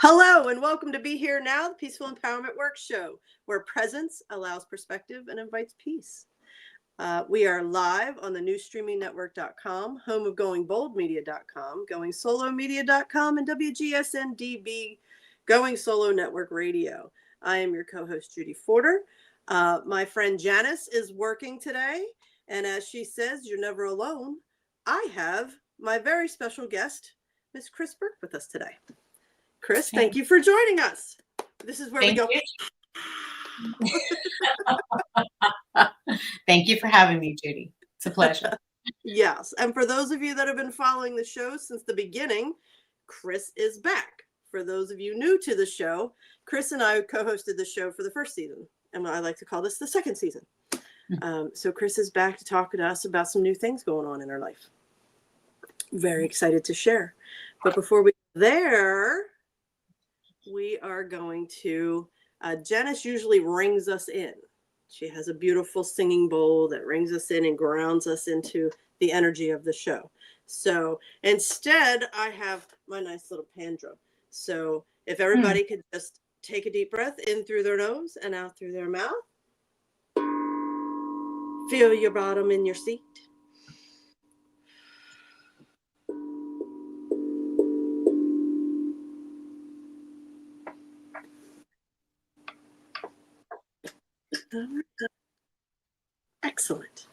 Hello and welcome to Be Here Now, the Peaceful Empowerment Works show, where presence allows perspective and invites peace. We are live on the newstreamingnetwork.com, home of goingboldmedia.com, goingsolomedia.com, and WGSN-DB, Going Solo Network Radio. I am your co-host, Judy Forder. My friend Janice is working today, and as she says, you're never alone. I have my very special guest, Miss Kris Burke, with us today. Kris, thank you for joining us. This is where we go. Thank you for having me, Judy. It's a pleasure. Yes. And for those of you that have been following the show since the beginning, Kris is back. For those of you new to the show, Kris and I co-hosted the show for the first season. And I like to call this the second season. So Kris is back to talk to us about some new things going on in her life. Very excited to share. But before we go there, we are going to, Janice usually rings us in. She has a beautiful singing bowl that rings us in and grounds us into the energy of the show. So instead, I have my nice little pan drum. So if everybody could just take a deep breath in through their nose and out through their mouth. Feel your bottom in your seat. Excellent.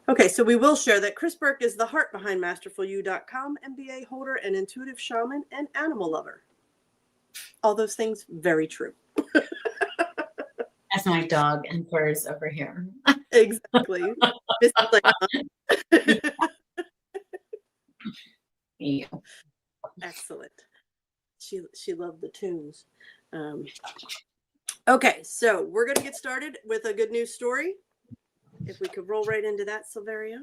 Okay, so we will share that Kris Burke is the heart behind MasterfulU.com, MBA holder, and intuitive shaman and animal lover. All those things, very true. That's my dog and birds over here. Exactly. Yeah. Excellent. She loved the tunes. Okay, so we're going to get started with a good news story. If we could roll right into that, Silverio.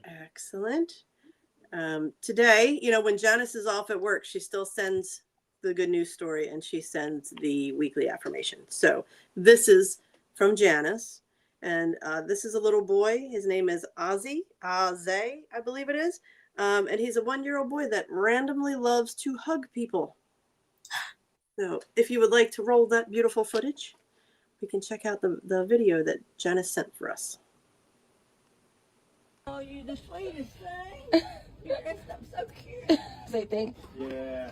Excellent. Today, you know, when Janice is off at work, she still sends the good news story and she sends the weekly affirmation. So this is from Janice. And this is a little boy. His name is Aze, I believe it is. And he's a 1-year-old boy that randomly loves to hug people. So if you would like to roll that beautiful footage, we can check out the video that Janice sent for us. Oh, you're the sweetest thing. You're so cute. Say thanks. Yeah.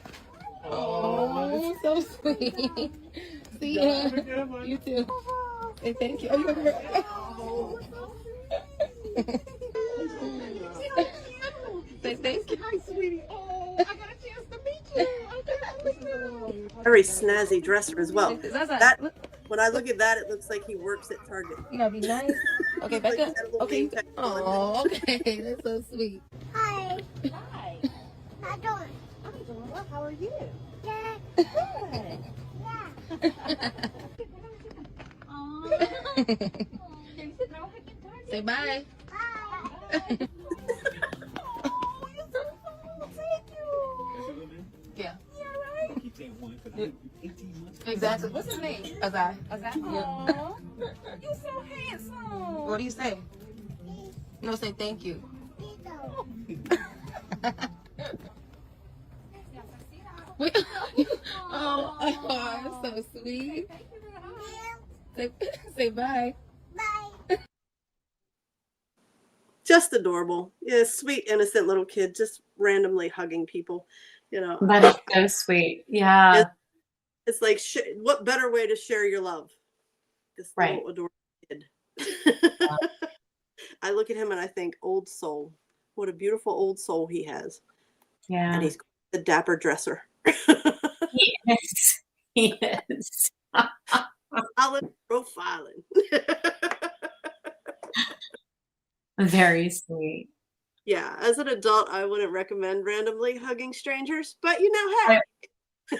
Oh, so sweet. See ya. You too. Say thank you. Oh, you're Say thank you. Hi, sweetie. Oh, I got a chance to meet you. Very snazzy dresser as well. That, when I look at that, it looks like he works at Target. You gotta be nice. Okay, back up. Okay. Oh, okay. That's so sweet. Hi. Hi. How you doing? I'm doing well. How are you? Yeah. Good. Yeah. Say bye. Bye. Oh, you're so cool. Thank you. Yeah. Yeah, right? Keep saying one because I'm 18 months. Exactly. What's his name? Azai. Azai? Yeah. Aw, you're so handsome. What do you say? No, say thank you. Wait. Oh, so sweet. Say bye. Bye. Just adorable. Yeah, sweet, innocent little kid, just randomly hugging people. You know, That is so sweet. Yeah. it's like, what better way to share your love? This Right. little adorable kid. I look at him and I think, old soul. What a beautiful old soul he has. Yeah. And he's the dapper dresser. He is. He is. Solid profiling. Very sweet. Yeah, as an adult, I wouldn't recommend randomly hugging strangers, but you know, hey.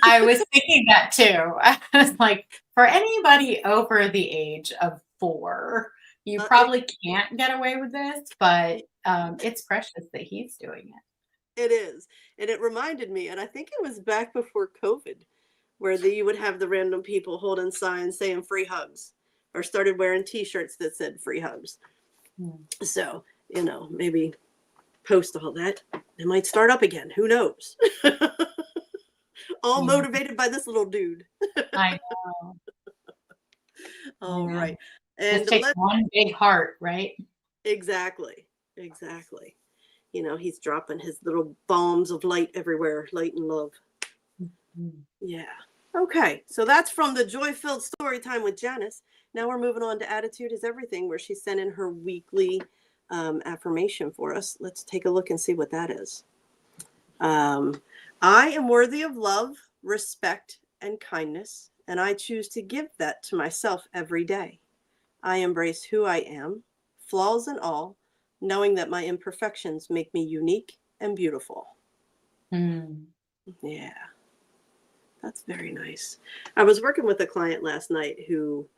I was thinking that too. I was like, for anybody over the age of 4, you probably can't get away with this, but it's precious that he's doing it. It is. And it reminded me, and I think it was back before COVID, where you would have the random people holding signs saying free hugs, or started wearing t-shirts that said free hugs. So, you know, maybe post all that. It might start up again. Who knows? All Yeah. motivated by this little dude. I know. All know. right. Just And takes one big heart, right? exactly. You know, he's dropping his little bombs of light everywhere, light and love. Mhm. Yeah. Okay. So that's from the Joy-Filled Story Time with Janice. Now we're moving on to Attitude is Everything, where she sent in her weekly affirmation for us. Let's take a look and see what that is. I am worthy of love, respect, and kindness, and I choose to give that to myself every day. I embrace who I am, flaws and all, knowing that my imperfections make me unique and beautiful. Mm. Yeah, that's very nice. I was working with a client last night who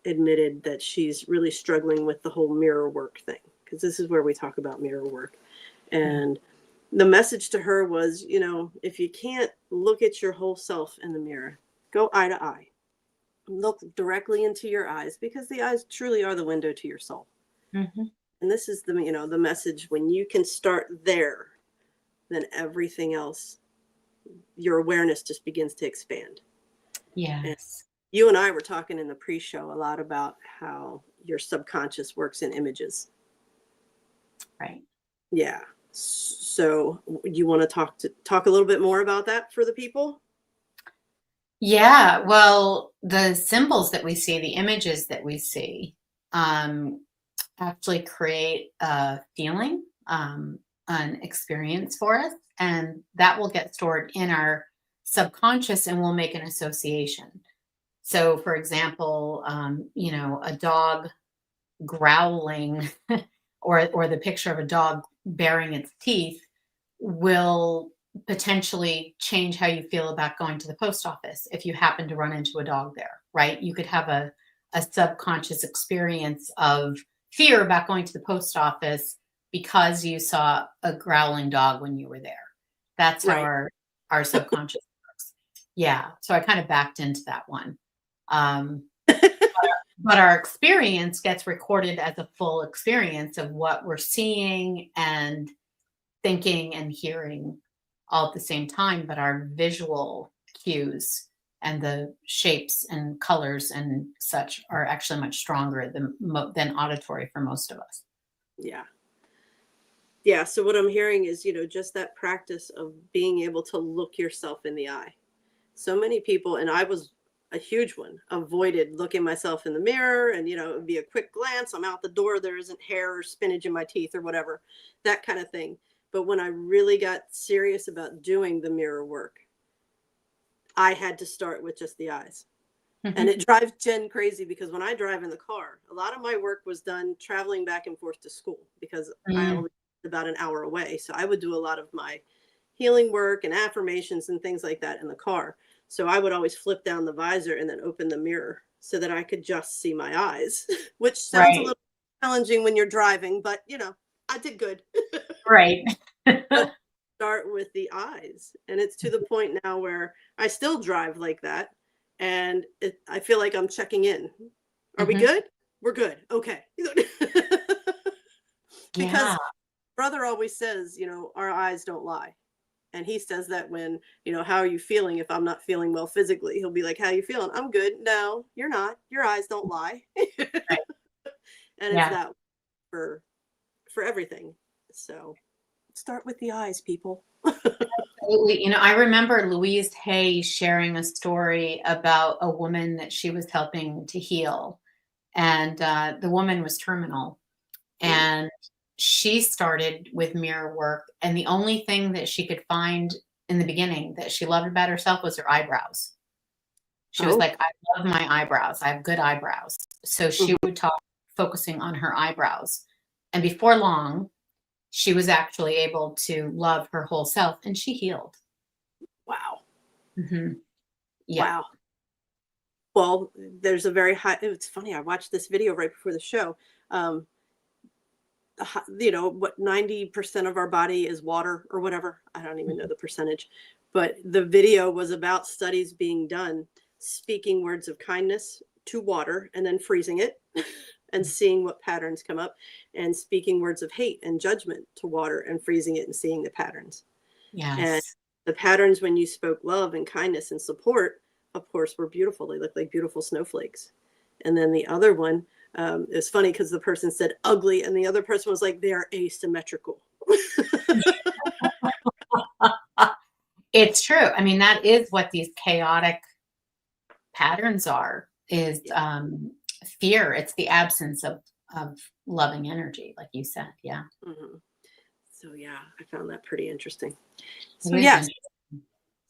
admitted that she's really struggling with the whole mirror work thing, because this is where we talk about mirror work. And the message to her was, you know, if you can't look at your whole self in the mirror, go eye to eye. Look directly into your eyes, because the eyes truly are the window to your soul. Mm-hmm. And this is the, you know, the message. When you can start there, then everything else, your awareness just begins to expand. Yes. And you and I were talking in the pre-show a lot about how your subconscious works in images. Right. Yeah. So you want to talk a little bit more about that for the people? Yeah. Well, the symbols that we see, the images that we see, actually create a feeling, an experience for us, and that will get stored in our subconscious, and we'll make an association. So, for example, you know, a dog growling or the picture of a dog baring its teeth will potentially change how you feel about going to the post office if you happen to run into a dog there, right? You could have a subconscious experience of fear about going to the post office because you saw a growling dog when you were there. That's how Right. our subconscious works. Yeah. So I kind of backed into that one. But our experience gets recorded as a full experience of what we're seeing and thinking and hearing all at the same time. But our visual cues and the shapes and colors and such are actually much stronger than auditory for most of us. Yeah. Yeah. So what I'm hearing is, you know, just that practice of being able to look yourself in the eye. So many people, and I was a huge one, avoided looking myself in the mirror, and, you know, it would be a quick glance. I'm out the door. There isn't hair or spinach in my teeth or whatever, that kind of thing. But when I really got serious about doing the mirror work, I had to start with just the eyes. Mm-hmm. And it drives Jen crazy, because when I drive in the car, a lot of my work was done traveling back and forth to school, because I only lived about an hour away. So I would do a lot of my healing work and affirmations and things like that in the car. So I would always flip down the visor and then open the mirror so that I could just see my eyes, which sounds a little challenging when you're driving, but, you know, I did good. Right. But start with the eyes. And it's to the point now where I still drive like that. And I feel like I'm checking in. Are we good? We're good. Okay. Because brother always says, you know, our eyes don't lie. And he says that when, you know, how are you feeling? If I'm not feeling well physically, he'll be like, how are you feeling? I'm good. No, you're not. Your eyes don't lie. Right. And it's that for everything. So start with the eyes, people. Absolutely. You know, I remember Louise Hay sharing a story about a woman that she was helping to heal. And the woman was terminal. And she started with mirror work. And the only thing that she could find in the beginning that she loved about herself was her eyebrows. She was like, I love my eyebrows. I have good eyebrows. So she would talk focusing on her eyebrows. And before long, she was actually able to love her whole self, and she healed. Wow. Mm-hmm. Yeah. Wow. Well, there's a very high, it's funny. I watched this video right before the show. You know, what 90% of our body is water or whatever. I don't even know the percentage, but the video was about studies being done, speaking words of kindness to water and then freezing it and seeing what patterns come up, and speaking words of hate and judgment to water and freezing it and seeing the patterns. Yes. And the patterns when you spoke love and kindness and support, of course, were beautiful. They looked like beautiful snowflakes. And then the other one, it's funny because the person said ugly and the other person was like, they are asymmetrical. It's true. I mean, that is what these chaotic patterns are, is fear. It's the absence of loving energy, like you said. Yeah. Mm-hmm. So yeah, I found that pretty interesting. It So is yes, interesting.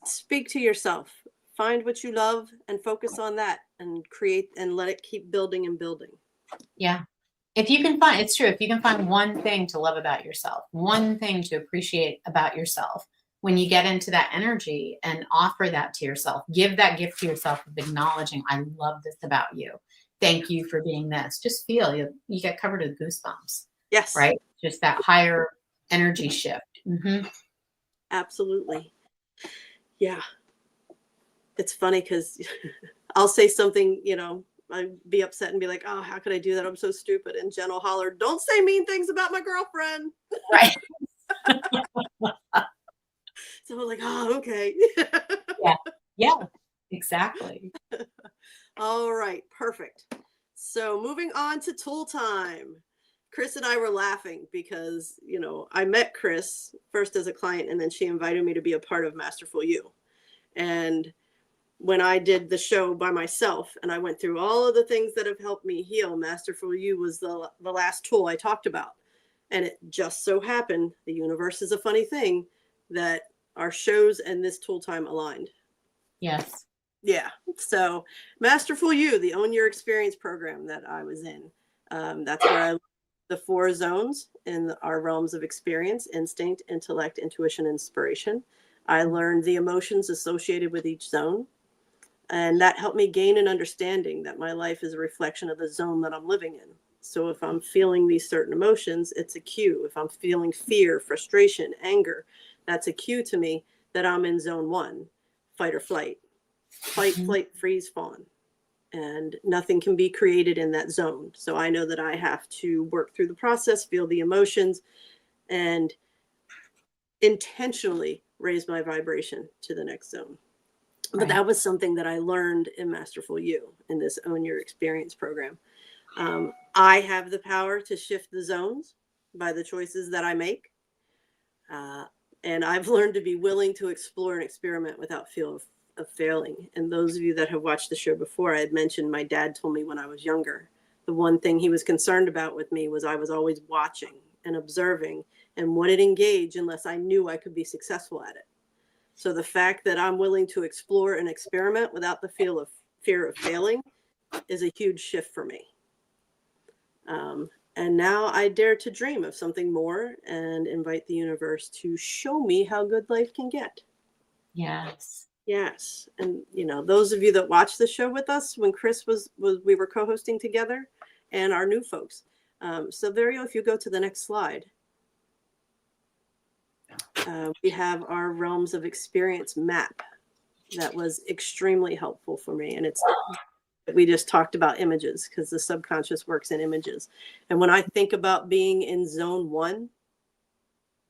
speak to yourself, find what you love and focus on that and create and let it keep building and building. Yeah. If you can find, it's true. If you can find one thing to love about yourself, one thing to appreciate about yourself, when you get into that energy and offer that to yourself, give that gift to yourself of acknowledging, I love this about you. Thank you for being this. Just feel you get covered with goosebumps. Yes. Right. Just that higher energy shift. Mm-hmm. Absolutely. Yeah. It's funny because I'll say something, you know, I'd be upset and be like, oh, how could I do that? I'm so stupid. And Jen will holler, don't say mean things about my girlfriend. Right. So I'm like, oh, okay. Yeah, exactly. All right, perfect. So moving on to tool time. Kris and I were laughing because, you know, I met Kris first as a client and then she invited me to be a part of Masterful U. And when I did the show by myself and I went through all of the things that have helped me heal, Masterful U was the last tool I talked about. And it just so happened, the universe is a funny thing, that our shows and this tool time aligned. Yes. Yeah. So Masterful U, the Own Your Experience program that I was in, that's where I learned the 4 zones in our realms of experience: instinct, intellect, intuition, inspiration. I learned the emotions associated with each zone. And that helped me gain an understanding that my life is a reflection of the zone that I'm living in. So if I'm feeling these certain emotions, it's a cue. If I'm feeling fear, frustration, anger, that's a cue to me that I'm in zone 1, fight or flight. Fight, flight, freeze, fawn. And nothing can be created in that zone. So I know that I have to work through the process, feel the emotions, and intentionally raise my vibration to the next zone. But that was something that I learned in Masterful U, in this Own Your Experience program. I have the power to shift the zones by the choices that I make. And I've learned to be willing to explore and experiment without fear of failing. And those of you that have watched the show before, I had mentioned my dad told me when I was younger, the one thing he was concerned about with me was I was always watching and observing and wouldn't engage unless I knew I could be successful at it. So the fact that I'm willing to explore and experiment without the fear of failing is a huge shift for me. And now I dare to dream of something more and invite the universe to show me how good life can get. Yes. Yes. And, you know, those of you that watched the show with us when Kris we were co-hosting together, and our new folks. So Vario, if you go to the next slide. We have our realms of experience map that was extremely helpful for me. And we just talked about images because the subconscious works in images. And when I think about being in zone 1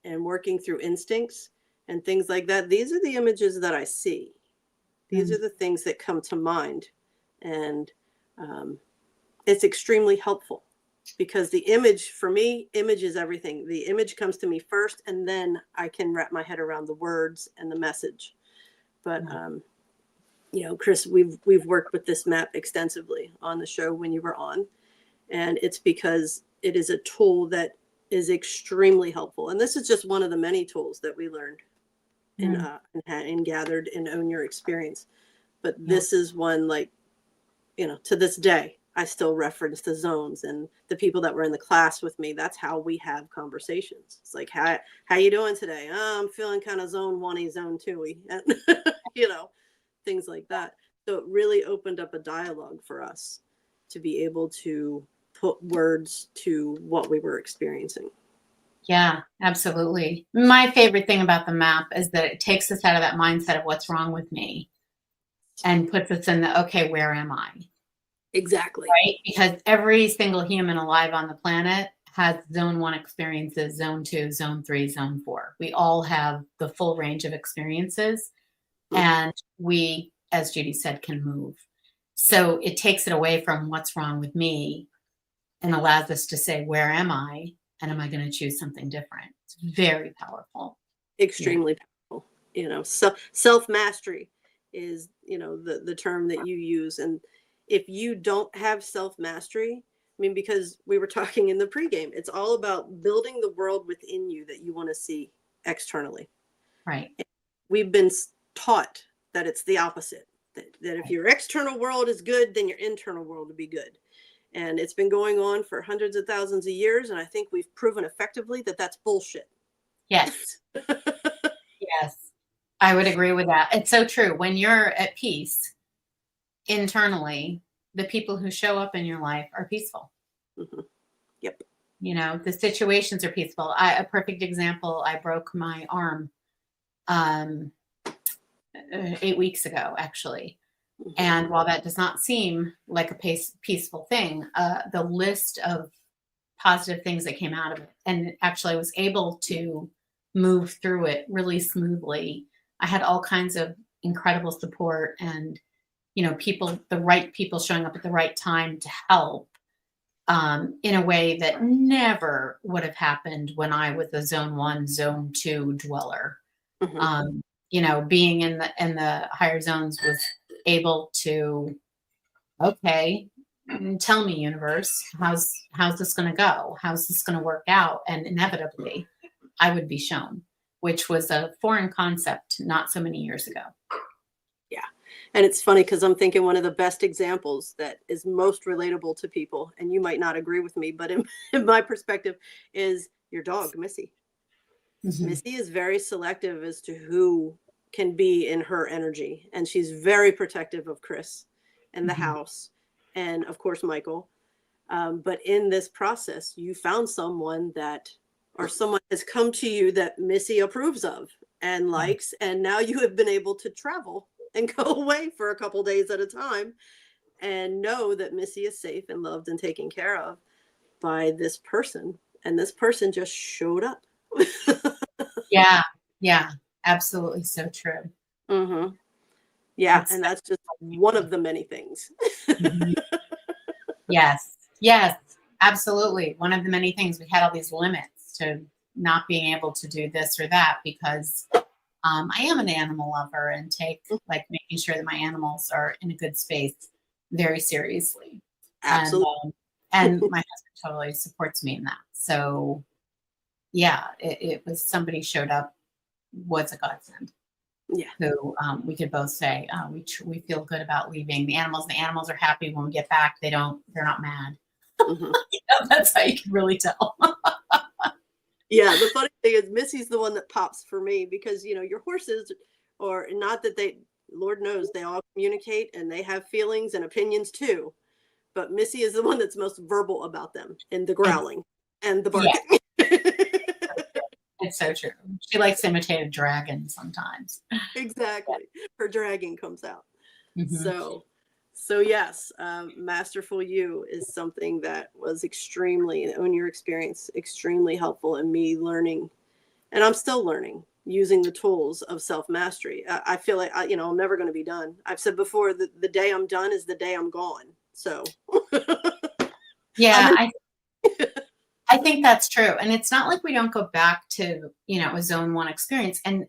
and working through instincts and things like that, these are the images that I see. These are the things that come to mind. And it's extremely helpful. Because the image, for me, image is everything. The image comes to me first, and then I can wrap my head around the words and the message. But, you know, Kris, we've worked with this map extensively on the show when you were on. And it's because it is a tool that is extremely helpful. And this is just one of the many tools that we learned and gathered in Own Your Experience. But this is one, like, you know, to this day, I still reference the zones, and the people that were in the class with me. That's how we have conversations. It's like, how you doing today? Oh, I'm feeling kind of zone 1-y, zone 2-y, you know, things like that. So it really opened up a dialogue for us to be able to put words to what we were experiencing. Yeah, absolutely. My favorite thing about the map is that it takes us out of that mindset of what's wrong with me and puts us in the, okay, where am I? Exactly. Right? Because every single human alive on the planet has zone 1 experiences, zone 2, zone 3, zone 4. We all have the full range of experiences, and we, as Judy said, can move. So it takes it away from what's wrong with me and allows us to say, where am I? And am I going to choose something different? It's very powerful. Extremely powerful. You know, self-mastery is, you know, the term that you use. And if you don't have self-mastery, I mean, because we were talking in the pregame, it's all about building the world within you that you want to see externally. Right. We've been taught that it's the opposite, that if your external world is good, then your internal world will be good. And it's been going on for hundreds of thousands of years. And I think we've proven effectively that that's bullshit. Yes. Yes. I would agree with that. It's so true. When you're at peace internally, the people who show up in your life are peaceful. Mm-hmm. Yep. You know, the situations are peaceful. A perfect example, I broke my arm 8 weeks ago, actually. Mm-hmm. And while that does not seem like a peaceful thing, the list of positive things that came out of it, and actually I was able to move through it really smoothly. I had all kinds of incredible support and, you know, the right people showing up at the right time to help in a way that never would have happened when I was a zone 1, zone 2 dweller. Mm-hmm. You know, being in the higher zones was able to, okay, tell me, universe, how's this going to go? How's this going to work out? And inevitably, I would be shown, which was a foreign concept not so many years ago. Yeah. And it's funny because I'm thinking one of the best examples that is most relatable to people, and you might not agree with me, but in my perspective, is your dog, Missy. Mm-hmm. Missy is very selective as to who can be in her energy. And she's very protective of Kris and the mm-hmm. house. And of course, Michael. But in this process, you found someone someone has come to you that Missy approves of and likes. And now you have been able to travel and go away for a couple days at a time and know that Missy is safe and loved and taken care of by this person. And this person just showed up. Yeah, absolutely. So true. Mm-hmm. Yeah. And that's just one of the many things. Mm-hmm. Yes, absolutely. One of the many things. We had all these limits to not being able to do this or that because I am an animal lover and take like making sure that my animals are in a good space very seriously. Absolutely. And my husband totally supports me in that. So yeah, it was somebody showed up, was a godsend. Yeah. Who we could both say we feel good about leaving. The animals are happy when we get back. They're not mad. Mm-hmm. You know, that's how you can really tell. Yeah, the funny thing is Missy's the one that pops for me because, you know, your horses are not that they, Lord knows, they all communicate and they have feelings and opinions too. But Missy is the one that's most verbal about them and the growling and the barking. Yeah. It's so true. She likes to imitate a dragon sometimes. Exactly. Her dragon comes out. Mm-hmm. So yes, Masterful U is something that was extremely, on your experience, extremely helpful in me learning. And I'm still learning using the tools of self-mastery. I feel like, I'm never going to be done. I've said before that the day I'm done is the day I'm gone. So. Yeah, I think that's true. And it's not like we don't go back to, a zone 1 experience. And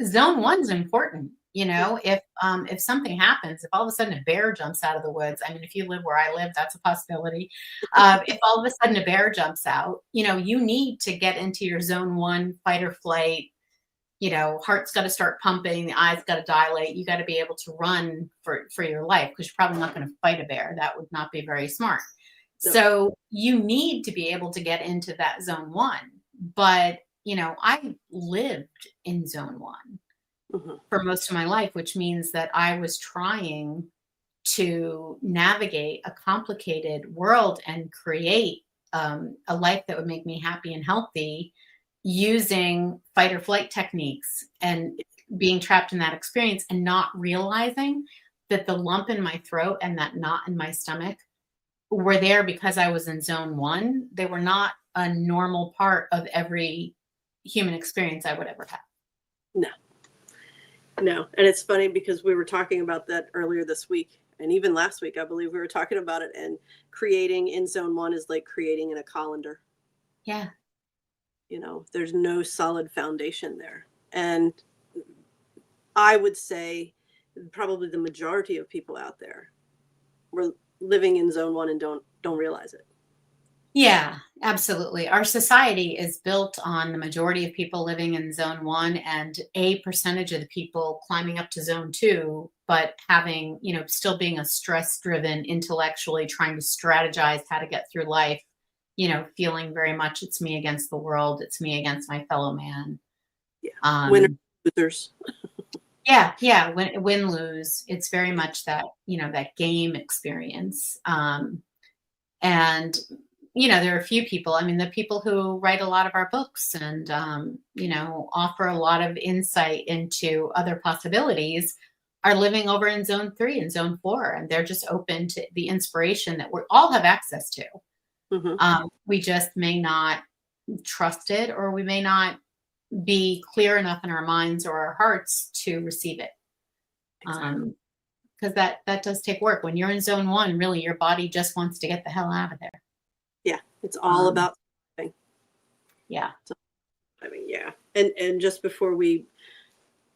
zone 1 is important. If something happens, if all of a sudden a bear jumps out of the woods, I mean, if you live where I live, that's a possibility. If all of a sudden a bear jumps out, you need to get into your zone 1 fight or flight. Heart's got to start pumping, the eyes got to dilate. You got to be able to run for your life because you're probably not going to fight a bear. That would not be very smart. So you need to be able to get into that zone 1. But, I lived in zone 1 mm-hmm. for most of my life, which means that I was trying to navigate a complicated world and create a life that would make me happy and healthy using fight or flight techniques and being trapped in that experience and not realizing that the lump in my throat and that knot in my stomach were there because I was in zone 1. They were not a normal part of every human experience I would ever have. No. And it's funny because we were talking about that earlier this week. And even last week, I believe we were talking about it. And creating in zone 1 is like creating in a colander. Yeah. There's no solid foundation there. And I would say probably the majority of people out there were living in zone 1 and don't realize it. Yeah, absolutely. Our society is built on the majority of people living in zone 1 and a percentage of the people climbing up to zone 2, but having, still being a stress-driven, intellectually trying to strategize how to get through life, feeling very much it's me against the world, it's me against my fellow man. Yeah. Winners, losers. Yeah. Win, lose. It's very much that, that game experience. And there are a few people, the people who write a lot of our books and, offer a lot of insight into other possibilities are living over in zone 3 and zone 4. And they're just open to the inspiration that we all have access to. Mm-hmm. We just may not trust it, or we may not be clear enough in our minds or our hearts to receive it. Exactly. Because that does take work. When you're in zone 1, really your body just wants to get the hell out of there. Yeah, it's all about surviving. Yeah. Yeah. And just before we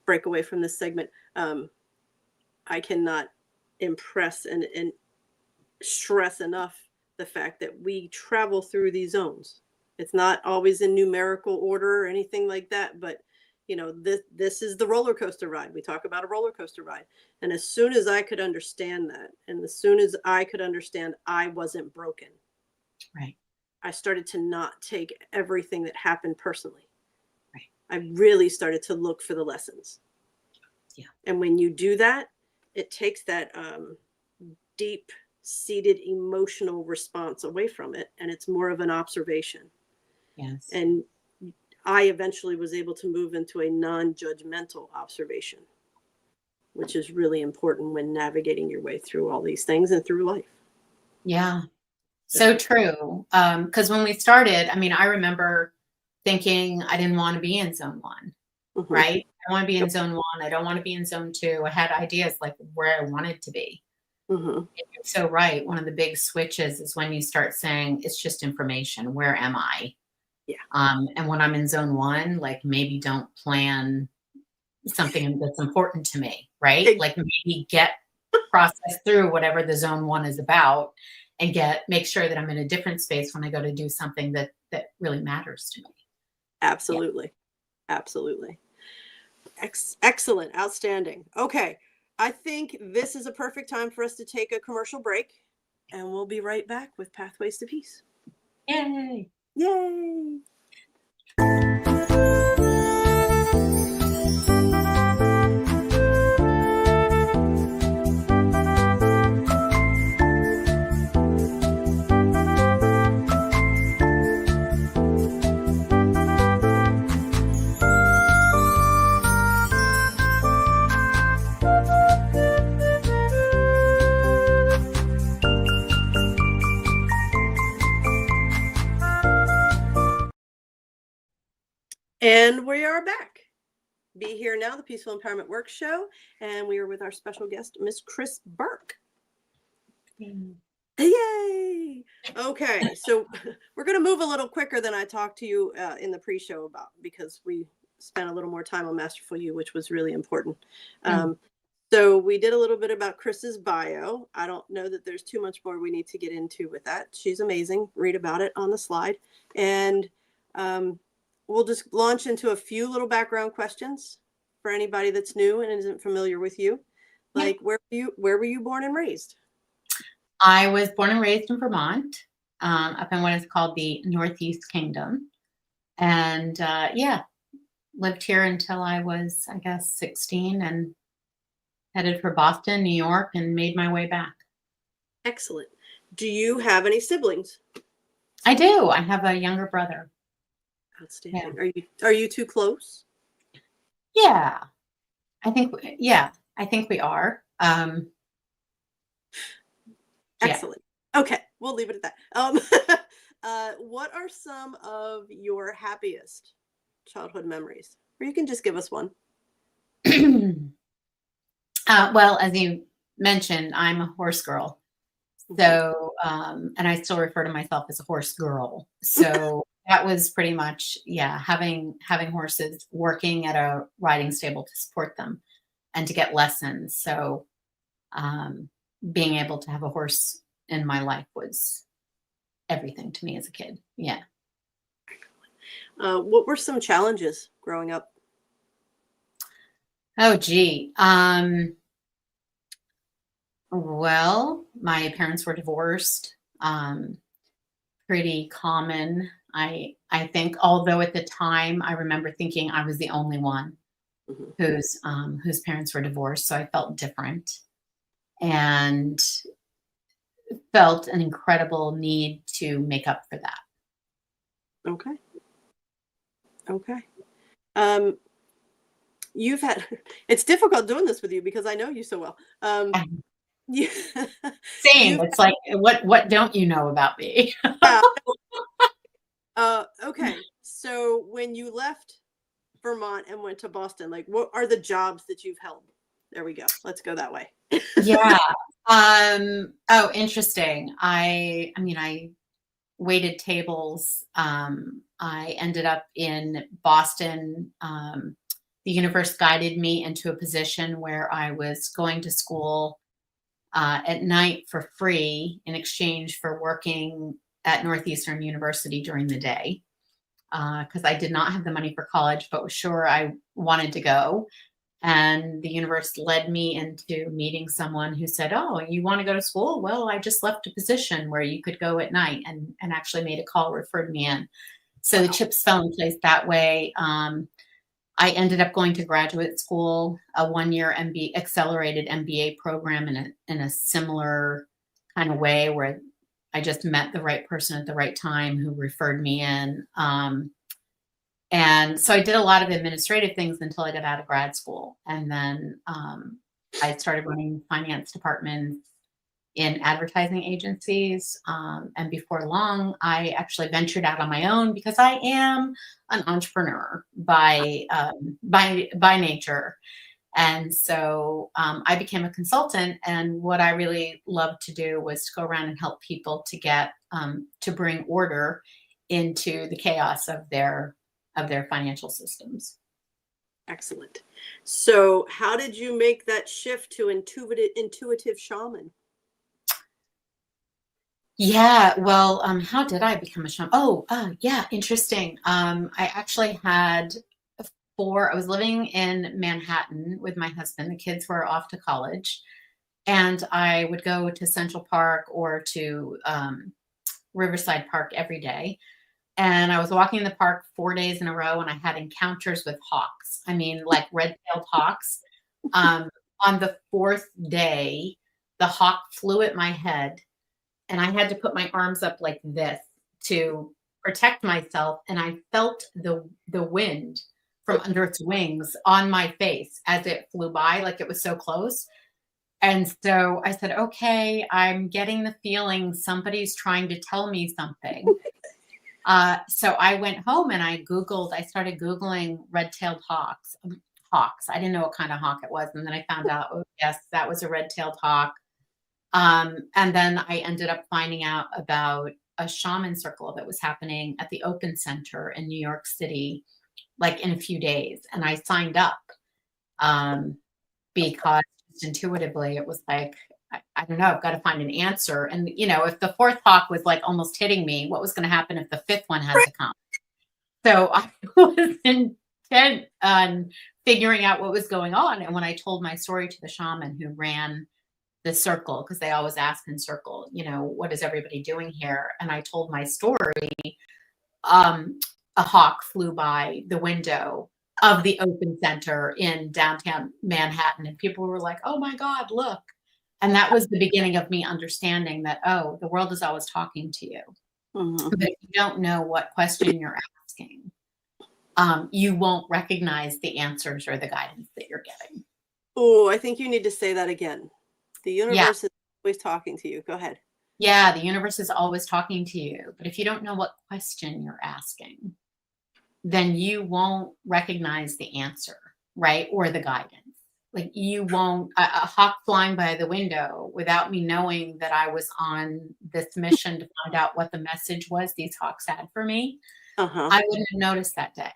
break away from this segment, I cannot impress and stress enough the fact that we travel through these zones. It's not always in numerical order or anything like that, but this is the roller coaster ride. We talk about a roller coaster ride. And as soon as I could understand that, and as soon as I could understand I wasn't broken, right, I started to not take everything that happened personally. Right. I really started to look for the lessons. Yeah. And when you do that, it takes that deep-seated emotional response away from it, and it's more of an observation. Yes. And I eventually was able to move into a non-judgmental observation, which is really important when navigating your way through all these things and through life. Yeah. So true. Because when we started, I remember thinking I didn't want to be in zone 1, Mm-hmm. right? I want to be in zone 1. I don't want to be in zone 2. I had ideas like where I wanted to be. Mm-hmm. You're so right. One of the big switches is when you start saying it's just information. Where am I? Yeah. And when I'm in zone 1, like maybe don't plan something that's important to me, right? Like maybe process through whatever the zone 1 is about and make sure that I'm in a different space when I go to do something that really matters to me. Absolutely. Yeah. Absolutely. Excellent. Outstanding. Okay. I think this is a perfect time for us to take a commercial break, and we'll be right back with Pathways to Peace. Yay. Yay. And we are back. Be Here Now, the Peaceful Empowerment Works show. And we are with our special guest, Miss Kris Burke. Yay! Okay, so we're going to move a little quicker than I talked to you in the pre-show about, because we spent a little more time on Masterful U, which was really important. So we did a little bit about Kris's bio. I don't know that there's too much more we need to get into with that. She's amazing. Read about it on the slide. And we'll just launch into a few little background questions for anybody that's new and isn't familiar with you. Like, where were you born and raised? I was born and raised in Vermont, up in what is called the Northeast Kingdom. And lived here until I was, I guess, 16 and headed for Boston, New York, and made my way back. Excellent. Do you have any siblings? I do. I have a younger brother. Outstanding. Yeah. Are you too close? Yeah. I think we are. Excellent. Yeah. Okay. We'll leave it at that. what are some of your happiest childhood memories? Or you can just give us one. Well, as you mentioned, I'm a horse girl. So, and I still refer to myself as a horse girl. So that was pretty much, yeah, having horses, working at a riding stable to support them and to get lessons. So, being able to have a horse in my life was everything to me as a kid. Yeah. What were some challenges growing up? Oh, gee. Well, my parents were divorced. Pretty common. I think, although at the time I remember thinking I was the only one whose parents were divorced, so I felt different and felt an incredible need to make up for that. Okay. You've had, it's difficult doing this with you because I know you so well. Yeah. Same. It's like, what don't you know about me? Okay. So when you left Vermont and went to Boston, like what are the jobs that you've held? There we go. Let's go that way. Yeah. Oh, interesting. I mean, I waited tables. I ended up in Boston. The universe guided me into a position where I was going to school at night for free in exchange for working at Northeastern University during the day, because I did not have the money for college, but was sure I wanted to go. And the universe led me into meeting someone who said, "Oh, you want to go to school? Well, I just left a position where you could go at night," and actually made a call, referred me in. So the chips fell in place that way. I ended up going to graduate school, a 1-year accelerated MBA program in a similar kind of way, where I just met the right person at the right time who referred me in. And so I did a lot of administrative things until I got out of grad school. And then I started running finance departments in advertising agencies. And before long, I actually ventured out on my own because I am an entrepreneur by nature. And so I became a consultant. And what I really loved to do was to go around and help people to get to bring order into the chaos of their financial systems. Excellent. So how did you make that shift to intuitive shaman? Yeah, well, how did I become a shaman? Yeah, interesting. I actually had I was living in Manhattan with my husband. The kids were off to college, and I would go to Central Park or to Riverside Park every day. And I was walking in the park 4 days in a row, and I had encounters with hawks. I mean, like red-tailed hawks. On the fourth day, the hawk flew at my head, and I had to put my arms up like this to protect myself. And I felt the wind from under its wings on my face as it flew by, like it was so close. And so I said, okay, I'm getting the feeling somebody's trying to tell me something. So I went home and I started Googling red-tailed hawks. I didn't know what kind of hawk it was. And then I found out, oh yes, that was a red-tailed hawk. And then I ended up finding out about a shaman circle that was happening at the Open Center in New York City, like in a few days. And I signed up because just intuitively it was like, I don't know, I've got to find an answer. And, you know, if the fourth hawk was like almost hitting me, what was going to happen if the fifth one had to come? So I was intent on figuring out what was going on. And when I told my story to the shaman who ran the circle, because they always ask in circle, you know, what is everybody doing here? And I told my story, a hawk flew by the window of the Open Center in downtown Manhattan. And people were like, oh my God, look. And that was the beginning of me understanding that, oh, the world is always talking to you. Mm-hmm. But if you don't know what question you're asking, you won't recognize the answers or the guidance that you're getting. Oh, I think you need to say that again. The universe is always talking to you. Go ahead. Yeah, the universe is always talking to you. But if you don't know what question you're asking, then you won't recognize the answer, right? Or the guidance. Like you won't, a hawk flying by the window without me knowing that I was on this mission to find out what the message was these hawks had for me, I wouldn't have noticed that day.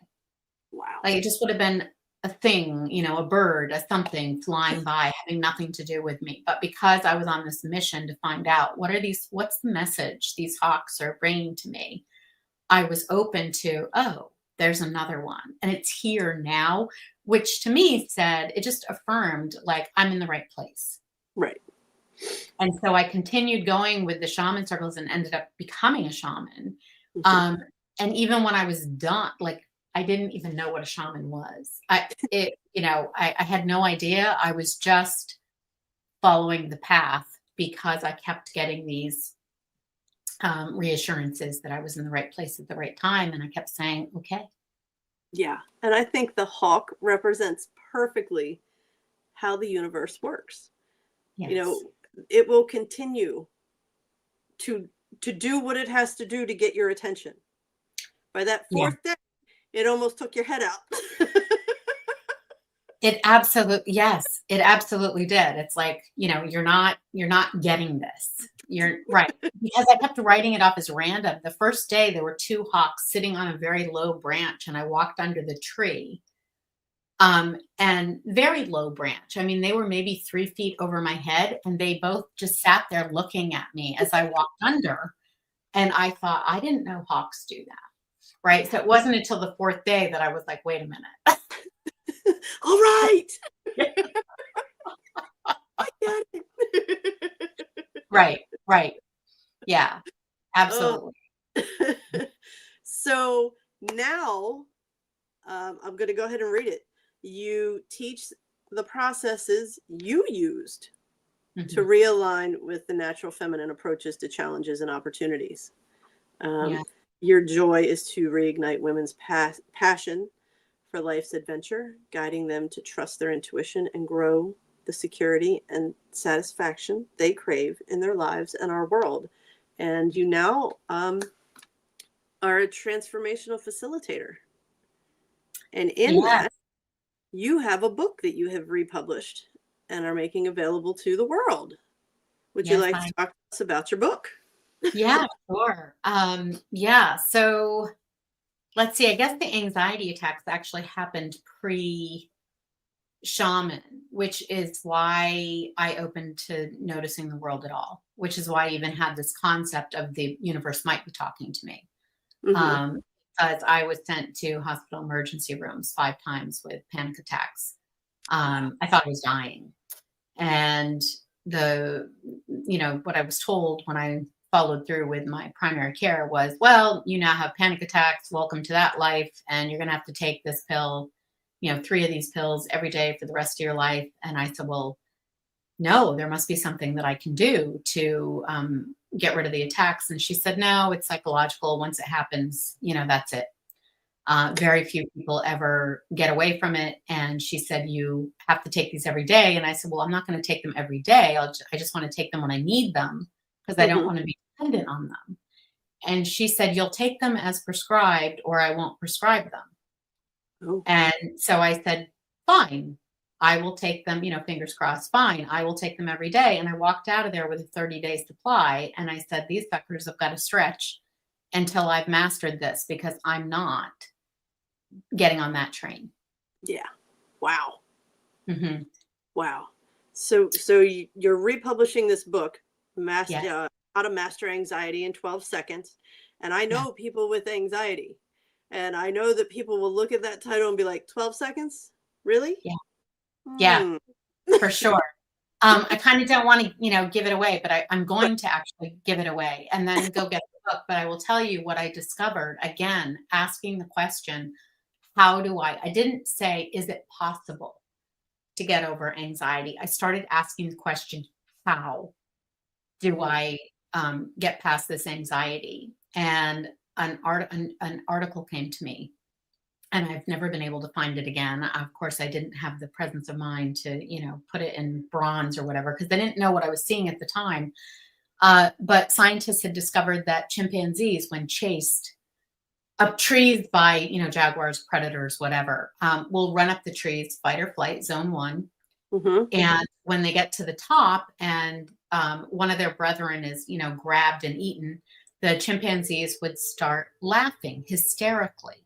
Wow. Like it just would have been a thing, a bird, a something flying by, having nothing to do with me. But because I was on this mission to find out what's the message these hawks are bringing to me, I was open to, oh, there's another one. And it's here now, which to me said, it just affirmed like I'm in the right place. Right. And so I continued going with the shaman circles and ended up becoming a shaman. And even when I was done, like I didn't even know what a shaman was. I had no idea. I was just following the path because I kept getting these reassurances that I was in the right place at the right time. And I kept saying, okay. Yeah. And I think the hawk represents perfectly how the universe works. Yes. It will continue to do what it has to do to get your attention. By that fourth day, it almost took your head out. It absolutely did. It's like, you're not getting this. You're right. Because I kept writing it off as random. The first day there were two hawks sitting on a very low branch and I walked under the tree. And very low branch. I mean, they were maybe 3 feet over my head and they both just sat there looking at me as I walked under. And I thought, I didn't know hawks do that. Right. So it wasn't until the fourth day that I was like, wait a minute. All right. I get it. Right. Yeah, absolutely. So now I'm going to go ahead and read it. You teach the processes you used to realign with the natural feminine approaches to challenges and opportunities. Your joy is to reignite women's passion for life's adventure, guiding them to trust their intuition and grow the security and satisfaction they crave in their lives and our world. And you now are a transformational facilitator. And in that, you have a book that you have republished and are making available to the world. Would you like to talk to us about your book? Yeah, sure. So let's see, I guess the anxiety attacks actually happened pre-shaman, which is why I opened to noticing the world at all, which is why I even had this concept of the universe might be talking to me. Because I was sent to hospital emergency rooms 5 times with panic attacks. I thought I was dying. And what I was told when I followed through with my primary care was, well, you now have panic attacks. Welcome to that life. And you're going to have to take this pill, 3 of these pills every day for the rest of your life. And I said, well, no, there must be something that I can do to get rid of the attacks. And she said, no, it's psychological. Once it happens, that's it. Very few people ever get away from it. And she said, you have to take these every day. And I said, well, I'm not going to take them every day. I just want to take them when I need them because I don't want to be dependent on them. And she said, you'll take them as prescribed or I won't prescribe them. Oh. And so I said, fine, I will take them, fingers crossed, fine. I will take them every day. And I walked out of there with a 30-day supply. And I said, these suckers have got to stretch until I've mastered this because I'm not getting on that train. Yeah. Wow. Wow. So you're republishing this book, How to Master Anxiety in 12 Seconds. And I know people with anxiety. And I know that people will look at that title and be like, 12 seconds? Really? Yeah, for sure. I kind of don't want to, give it away, but I'm going to actually give it away and then go get the book. But I will tell you what I discovered, again, asking the question, how do I didn't say, is it possible to get over anxiety? I started asking the question, how do I get past this anxiety? And an article came to me. And I've never been able to find it again. Of course, I didn't have the presence of mind to, put it in bronze or whatever, because I didn't know what I was seeing at the time. But scientists had discovered that chimpanzees, when chased up trees by, jaguars, predators, whatever, will run up the trees, fight or flight, zone 1. Mm-hmm. And when they get to the top and one of their brethren is, grabbed and eaten, the chimpanzees would start laughing hysterically.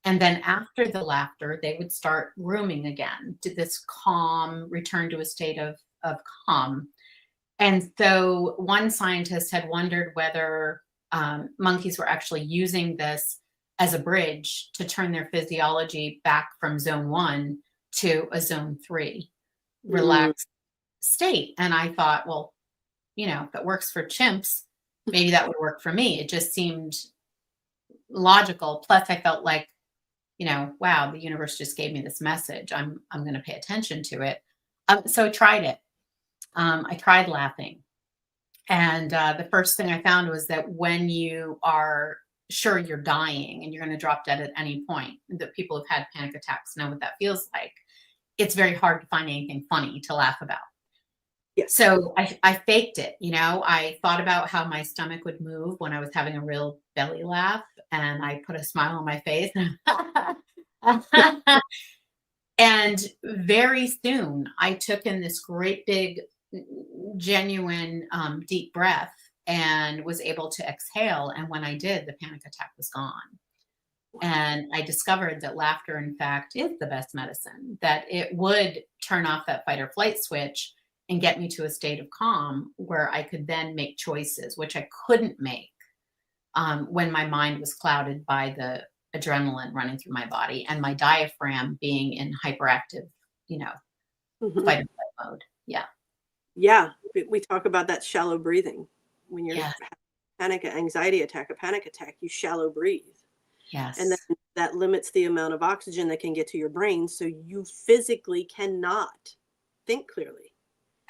And then after the laughter, they would start rooming again to this calm, return to a state of calm. And so one scientist had wondered whether monkeys were actually using this as a bridge to turn their physiology back from zone 1 to a zone 3 relaxed state. And I thought, well, if it works for chimps, maybe that would work for me. It just seemed logical. Plus I felt like, wow, the universe just gave me this message. I'm going to pay attention to it. So I tried it. I tried laughing. And the first thing I found was that when you are sure you're dying and you're going to drop dead at any point, that people who've had panic attacks know what that feels like. It's very hard to find anything funny to laugh about. Yes. So I faked it. I thought about how my stomach would move when I was having a real belly laugh, and I put a smile on my face. And very soon I took in this great big, genuine, deep breath and was able to exhale. And when I did, the panic attack was gone. And I discovered that laughter, in fact, is the best medicine, that it would turn off that fight or flight switch and get me to a state of calm where I could then make choices, which I couldn't make when my mind was clouded by the adrenaline running through my body and my diaphragm being in hyperactive, Mm-hmm. fight or flight mode. Yeah. Yeah. We talk about that shallow breathing. When you're Yes. having an anxiety attack, a panic attack, you shallow breathe. Yes. And then that limits the amount of oxygen that can get to your brain. So you physically cannot think clearly.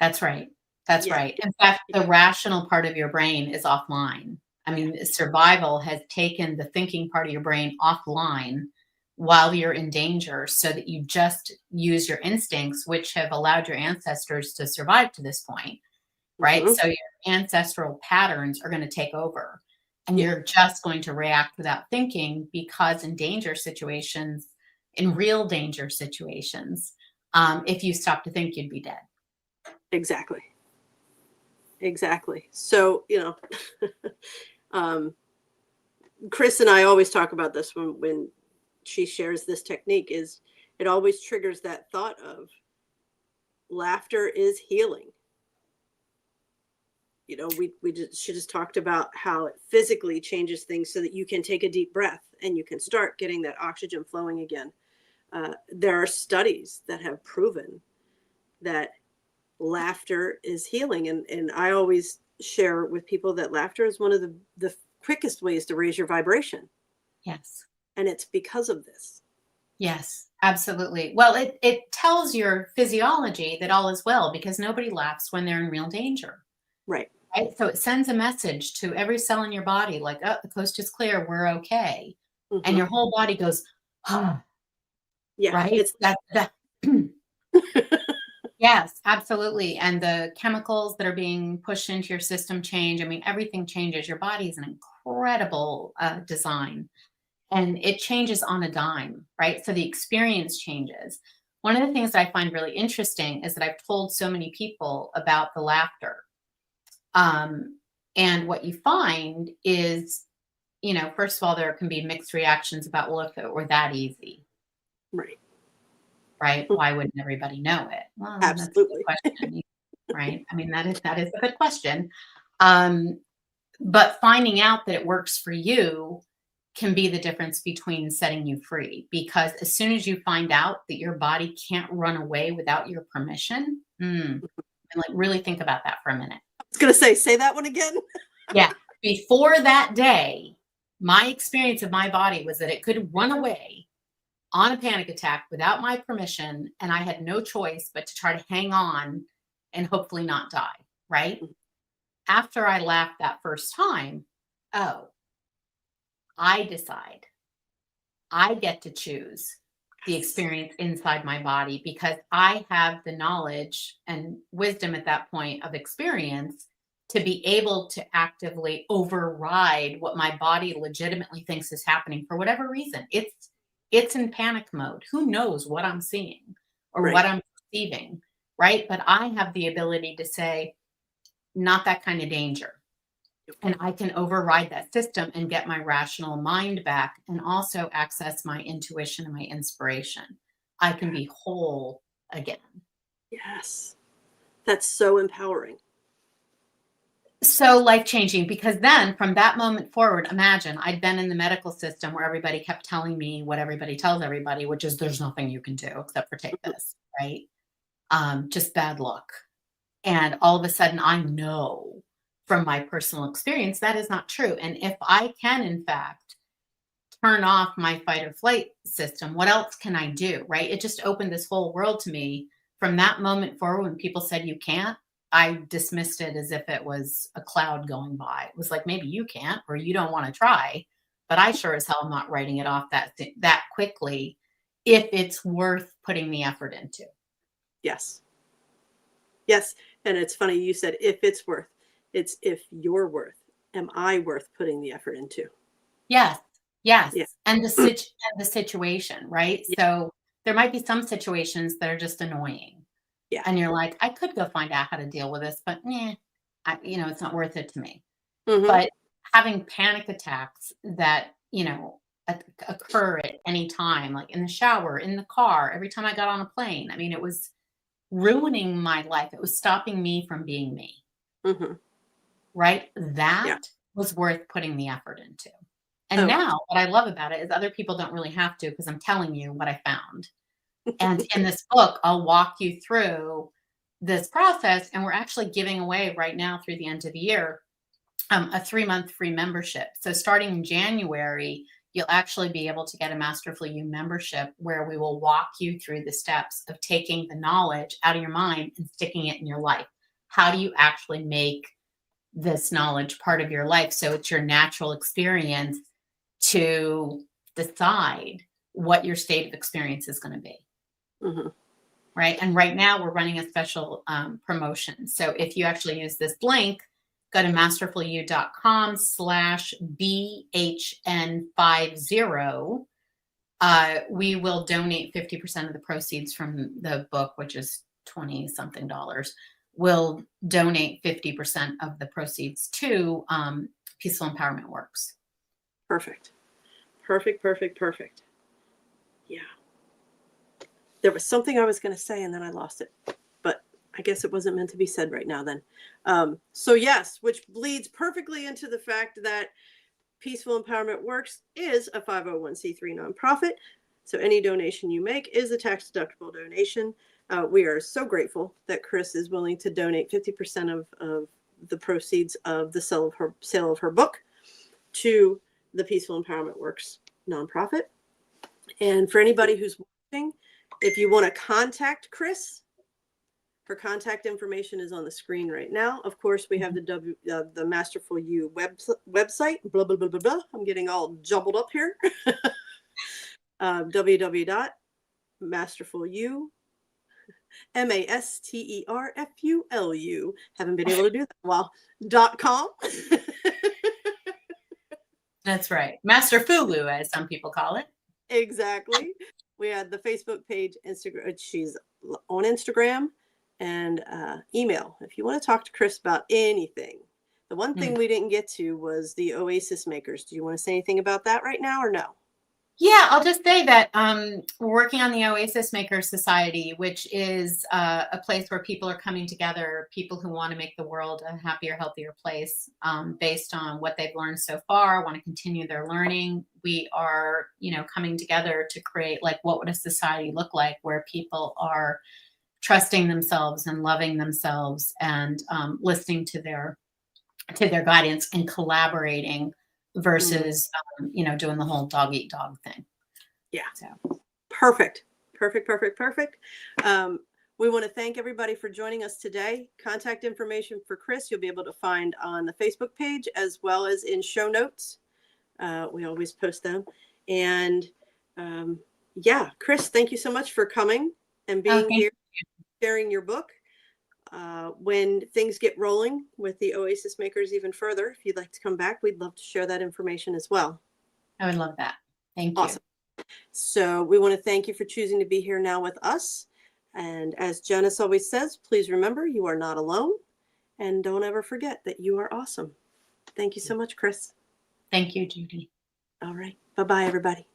That's right. That's Yeah. right. In fact, the rational part of your brain is offline. I mean, survival has taken the thinking part of your brain offline while you're in danger so that you just use your instincts, which have allowed your ancestors to survive to this point, right? Mhm. So your ancestral patterns are going to take over and Yeah. you're just going to react without thinking because in danger situations, in real danger situations, if you stop to think, you'd be dead. Exactly. So, Kris and I always talk about this when she shares this technique is it always triggers that thought of laughter is healing. She just talked about how it physically changes things so that you can take a deep breath and you can start getting that oxygen flowing again. There are studies that have proven that laughter is healing. And I always share with people that laughter is one of the quickest ways to raise your vibration. Yes. And it's because of this. Yes, absolutely. Well, it tells your physiology that all is well because nobody laughs when they're in real danger. Right. Right? So it sends a message to every cell in your body like, oh, the coast is clear, we're okay. Mhm. And your whole body goes, oh, Yeah. right? It's That Yes, absolutely. And the chemicals that are being pushed into your system change. I mean, everything changes. Your body is an incredible design and it changes on a dime, right? So the experience changes. One of the things that I find really interesting is that I've told so many people about the laughter. And what you find is, first of all, there can be mixed reactions about, well, if it were that easy. right. Right? Why wouldn't everybody know it? Well, Absolutely. that's a good question, right? I mean, that is a good question. But finding out that it works for you can be the difference between setting you free. Because as soon as you find out that your body can't run away without your permission, and like really think about that for a minute. I was going to say that one again. Yeah. Before that day, my experience of my body was that it could run away on a panic attack without my permission, and I had no choice but to try to hang on and hopefully not die, right? After I laughed that first time, I decide. I get to choose the experience inside my body because I have the knowledge and wisdom at that point of experience to be able to actively override what my body legitimately thinks is happening for whatever reason. It's in panic mode. Who knows what I'm seeing or what I'm perceiving, right? But I have the ability to say, not that kind of danger. And I can override that system and get my rational mind back and also access my intuition and my inspiration. I can be whole again. Yes. That's so empowering. So life-changing, because then from that moment forward, imagine I'd been in the medical system where everybody kept telling me what everybody tells everybody, which is there's nothing you can do except for take this, right? Just bad luck. And all of a sudden I know from my personal experience that is not true. And if I can, in fact, turn off my fight or flight system, what else can I do, right? It just opened this whole world to me. From that moment forward, when people said you can't, I dismissed it as if it was a cloud going by. It was like, maybe you can't, or you don't want to try, but I sure as hell am not writing it off that quickly if it's worth putting the effort into. Yes. Yes. And it's funny, you said, if it's worth, it's if you're worth. Am I worth putting the effort into? Yes. Yes. Yeah. And the situation, right? Yeah. So there might be some situations that are just annoying. Yeah. And you're like, I could go find out how to deal with this, but it's not worth it to me. Mm-hmm. But having panic attacks that, occur at any time, like in the shower, in the car, every time I got on a plane. I mean, it was ruining my life. It was stopping me from being me. Mm-hmm. Right? That was worth putting the effort into. And now what I love about it is other people don't really have to, because I'm telling you what I found. And in this book, I'll walk you through this process. And we're actually giving away right now through the end of the year, a 3-month free membership. So starting in January, you'll actually be able to get a Masterful U membership where we will walk you through the steps of taking the knowledge out of your mind and sticking it in your life. How do you actually make this knowledge part of your life so it's your natural experience to decide what your state of experience is going to be? Mm-hmm. Right. And right now we're running a special promotion. So if you actually use this link, go to masterfulu.com/BHN50. We will donate 50% of the proceeds from the book, which is $20-something. We'll donate 50% of the proceeds to Peaceful Empowerment Works. Perfect. Perfect. Perfect. Perfect. Yeah. There was something I was going to say and then I lost it, but I guess it wasn't meant to be said right now then. So yes, which bleeds perfectly into the fact that Peaceful Empowerment Works is a 501c3 nonprofit. So any donation you make is a tax-deductible donation. We are so grateful that Kris is willing to donate 50% of the proceeds of the sale of her book to the Peaceful Empowerment Works nonprofit. And for anybody who's watching, if you want to contact Kris, her contact information is on the screen right now. Of course, we have the Masterful U website. Blah, blah, blah, blah, blah. I'm getting all jumbled up here. www.masterfulu, MASTERFULU. Haven't been able to do that in a while. .com. That's right. Masterfulu, as some people call it. Exactly. We had the Facebook page, Instagram. She's on Instagram, and email. If you want to talk to Kris about anything. The one thing we didn't get to was the Oasis makers. Do you want to say anything about that right now or no? Yeah, I'll just say that we're working on the Oasis Makers Society, which is a place where people are coming together, people who want to make the world a happier, healthier place based on what they've learned so far, want to continue their learning. We are, coming together to create, like, what would a society look like where people are trusting themselves and loving themselves and listening to their guidance and collaborating versus, doing the whole dog eat dog thing. Yeah. So. Perfect. We want to thank everybody for joining us today. Contact information for Kris you'll be able to find on the Facebook page as well as in show notes. We always post them. And Kris, thank you so much for coming and being here, sharing your book. when things get rolling with the Oasis makers even further, if you'd like to come back, we'd love to share that information as well. I would love that. Thank you. Awesome. So we want to thank you for choosing to be here now with us. And as Janice always says, please remember you are not alone, and don't ever forget that you are awesome. Thank you so much, Kris. Thank you, Judy. All right. Bye-bye, everybody.